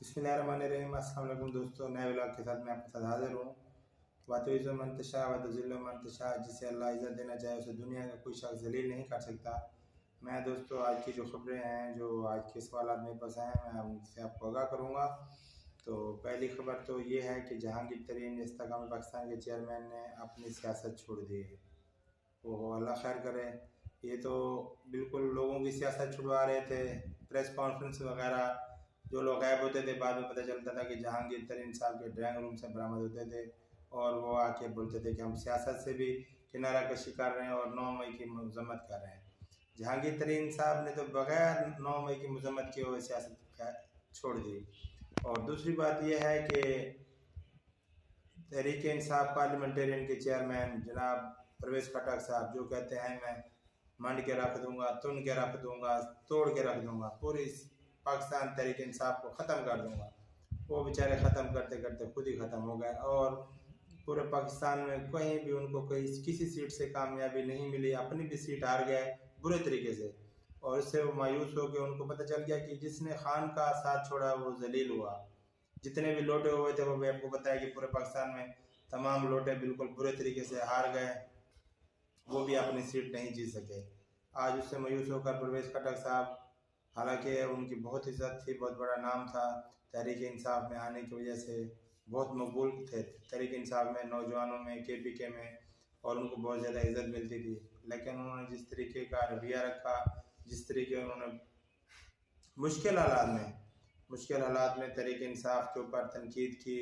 बिस्मिल्लाहिर्रहमानिर्रहीम। अस्सलाम वालेकुम दोस्तों, नए व्लॉग के साथ मैं आपके साथ हाजिर हूँ। वातुइज़्ज़ु मंतशा वतुज़िल्लु मंतशा, जिसे अल्लाह इज़्ज़त देना चाहे उसे दुनिया का कोई शख्स ज़लील नहीं कर सकता। मैं दोस्तों आज की जो खबरें हैं, जो आज के सवाल मेरे पास आए हैं, मैं उनसे आपको आगाह करूँगा। तो पहली खबर तो ये है कि जहांगीर तरीन इस्तेकाम पाकिस्तान के चेयरमैन ने अपनी सियासत छोड़ दी है। वो अल्लाह खैर करे। ये तो बिल्कुल लोगों की सियासत छुड़वा रहे थे। प्रेस कॉन्फ्रेंस वगैरह जो लोग गायब होते थे, बाद में पता चलता था कि जहांगीर तरीन साहब के ड्राइंग रूम से बरामद होते थे और वो आके बोलते थे कि हम सियासत से भी किनारा कशी कर रहे हैं और 9 मई की मजम्मत कर रहे हैं। जहांगीर तरीन साहब ने तो बगैर 9 मई की मजम्मत किए हुए सियासत छोड़ दी। और दूसरी बात यह है कि तहरीक इंसाफ पार्लियामेंटेरियन के चेयरमैन जनाब परवेज़ खटक साहब जो कहते हैं मैं मंड के रख दूंगा, तुन के रख दूंगा, तोड़ के रख दूंगा, पूरी पाकिस्तान तहरीक इंसाफ को ख़त्म कर दूंगा, वो बेचारे ख़त्म करते करते खुद ही ख़त्म हो गए और पूरे पाकिस्तान में कहीं भी उनको किसी सीट से कामयाबी नहीं मिली। अपनी भी सीट हार गए बुरे तरीके से और इससे वो मायूस हो गए। उनको पता चल गया कि जिसने खान का साथ छोड़ा वो जलील हुआ। जितने भी लोटे हुए थे वो भी आपको पता है कि पूरे पाकिस्तान में तमाम लोटे बिल्कुल बुरे तरीके से हार गए, वो भी अपनी सीट नहीं जीत सके। आज उससे मायूस होकर परवेज़ खटक साहब, हालांकि उनकी बहुत इज्जत थी, बहुत बड़ा नाम था तहरीक इंसाफ में आने की वजह से, बहुत मकबूल थे तहरीक इंसाफ में, नौजवानों में, KPK में, और उनको बहुत ज़्यादा इज्जत मिलती थी। लेकिन उन्होंने जिस तरीके का रवैया रखा, जिस तरीके उन्होंने मुश्किल हालात में तहरीक इंसाफ के ऊपर तनकीद की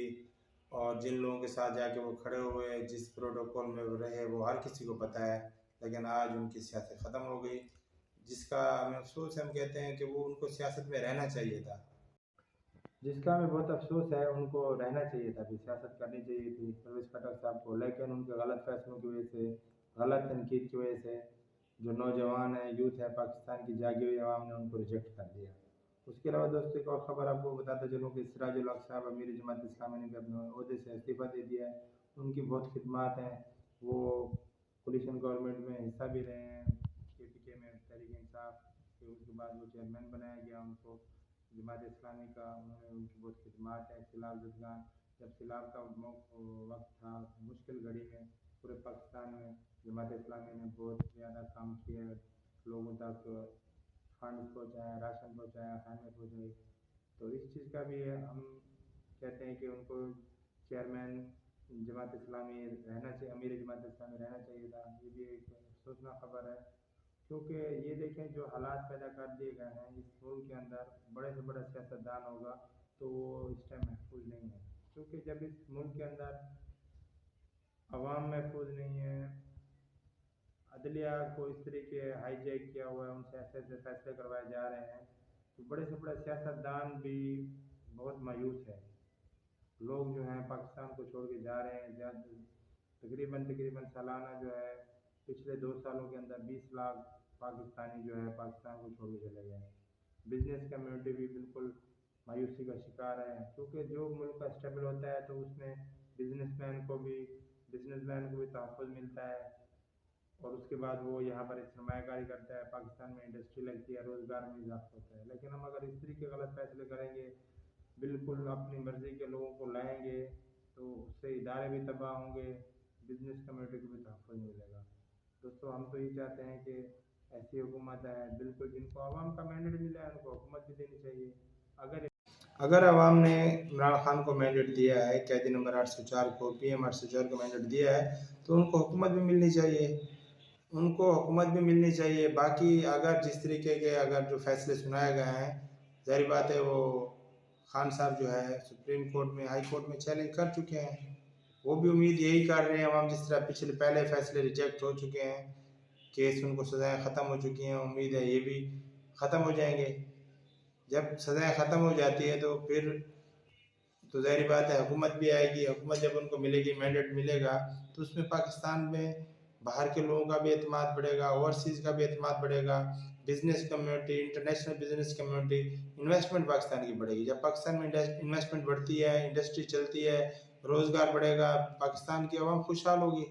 और जिन लोगों के साथ जाके वो खड़े हुए, जिस प्रोटोकॉल में वो रहे, वो हर किसी को पता है। लेकिन आज उनकी सियासत ख़त्म हो गई, जिसका हमें अफसोस है। हम कहते हैं कि वो उनको सियासत में रहना चाहिए था, जिसका हमें बहुत अफसोस है। उनको रहना चाहिए था, भी सियासत करनी चाहिए थी परवेज़ खटक साहब को। लेकिन उनके गलत फैसलों की वजह से, गलत तनकीद की वजह से जो नौजवान है, यूथ है पाकिस्तान की, जागी हुई आवाम ने उनको रिजेक्ट कर दिया। उसके अलावा दोस्तों एक और ख़बर आपको बताते चलूँ कि सिराजुल हक साहब अमीर जमात इस्लामी ने भी अपने ओहदे से इस्तीफ़ा दे दिया है। उनकी बहुत खिदमात हैं, वो कोलिशन गवर्नमेंट में हिस्सा भी रहे हैं, KPK में तहरीक इंसाफ के, उसके बाद वो चेयरमैन बनाया गया उनको जमात इस्लामी का। उन्होंने उनकी बहुत खिदमात है। सैलाब ज़दगान, जब सैलाब का वक्त था, मुश्किल घड़ी में पूरे पाकिस्तान में जमात इस्लामी ने बहुत ज़्यादा काम किया, लोगों तक फंड पहुँचाया, राशन पहुँचाया, खाने पहुँचाई। तो इस चीज़ का भी हम कहते हैं कि उनको चेयरमैन जमात इस्लामी रहना चाहिए, अमीर जमात इस्लामी रहना चाहिए था। ये भी एक अफसोसनाक खबर है, क्योंकि ये देखें जो हालात पैदा कर दिए गए हैं इस मुल्क के अंदर, बड़े से बड़ा सियासतदान होगा तो वो इस टाइम महफूज नहीं है। क्योंकि जब इस मुल्क के अंदर अवाम महफूज नहीं है, अदलिया को इस तरीके हाईजैक किया हुआ है, उनसे ऐसे ऐसे फैसले करवाए जा रहे हैं, तो बड़े से बड़े सियासतदान भी बहुत मायूस है। लोग जो हैं पाकिस्तान को छोड़ के जा रहे हैं। तकरीबन सालाना जो है पिछले 2 सालों के अंदर 20 लाख पाकिस्तानी जो है पाकिस्तान को छोड़ के चले गए। बिजनेस कम्युनिटी भी बिल्कुल मायूसी का शिकार है, क्योंकि जो मुल्क का स्टेबल होता है तो उसमें बिजनेसमैन को भी तहफ़्फ़ुज़ मिलता है और उसके बाद वो यहाँ पर सरमायाकारी करता है, पाकिस्तान में इंडस्ट्री लगती है, रोज़गार में इजाफा होता है। लेकिन हम अगर इस तरीके गलत फैसले करेंगे, बिल्कुल अपनी मर्ज़ी के लोगों को लाएंगे, तो उससे इदारे भी तबाह होंगे, बिजनेस कम्युनिटी को भी तहफ़्फ़ुज़ मिलेगा। दोस्तों हम तो ये चाहते हैं कि ऐसी हुकूमत है, बिल्कुल जिनको आवाम का मैंडेट मिला है उनको हुकूमत भी देनी चाहिए। अगर आवाम ने इमरान खान को मैंडेट दिया है, कैदी नंबर 804 को, PM 804 को मैंडेट दिया है, तो उनको हुकूमत भी मिलनी चाहिए, उनको हुकूमत भी मिलनी चाहिए। बाकी अगर जिस तरीके के अगर जो फैसले सुनाए गए हैं, ज़ाहिर बात है वो खान साहब जो है सुप्रीम कोर्ट में, हाई कोर्ट में चैलेंज कर चुके हैं। वो भी उम्मीद यही कर रहे हैं अवाम, जिस तरह पहले फैसले रिजेक्ट हो चुके हैं, केस उनको सज़ाएँ ख़त्म हो चुकी हैं, उम्मीद है ये भी ख़त्म हो जाएंगे। जब सज़ाएँ ख़त्म हो जाती है तो फिर तो ज़ाहिर बात है हुकूमत भी आएगी। हुकूमत जब उनको मिलेगी, मैंडेट मिलेगा, तो उसमें पाकिस्तान में बाहर के लोगों का भी एतमाद बढ़ेगा, ओवरसीज़ का भी एतमाद बढ़ेगा, business community, international business community, investment Pakistan की बढ़ेगी। जब पाकिस्तान में इन्वेस्टमेंट बढ़ती है, इंडस्ट्री चलती है, रोज़गार बढ़ेगा, पाकिस्तान की आवाम खुशहाल होगी।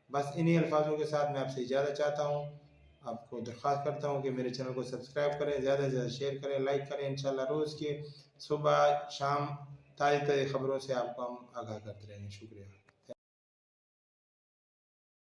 बस इन्हीं अल्फाजों के साथ मैं आपसे इजाज़त चाहता हूँ। आपको दरख्वास्त करता हूँ कि मेरे चैनल को सब्सक्राइब करें, ज़्यादा से ज़्यादा शेयर करें, लाइक करें। इंशाल्लाह रोज़ के صبح شام تازی تازی خبروں سے آپ کو ہم آگاہ کرتے رہیں گے. شکریہ.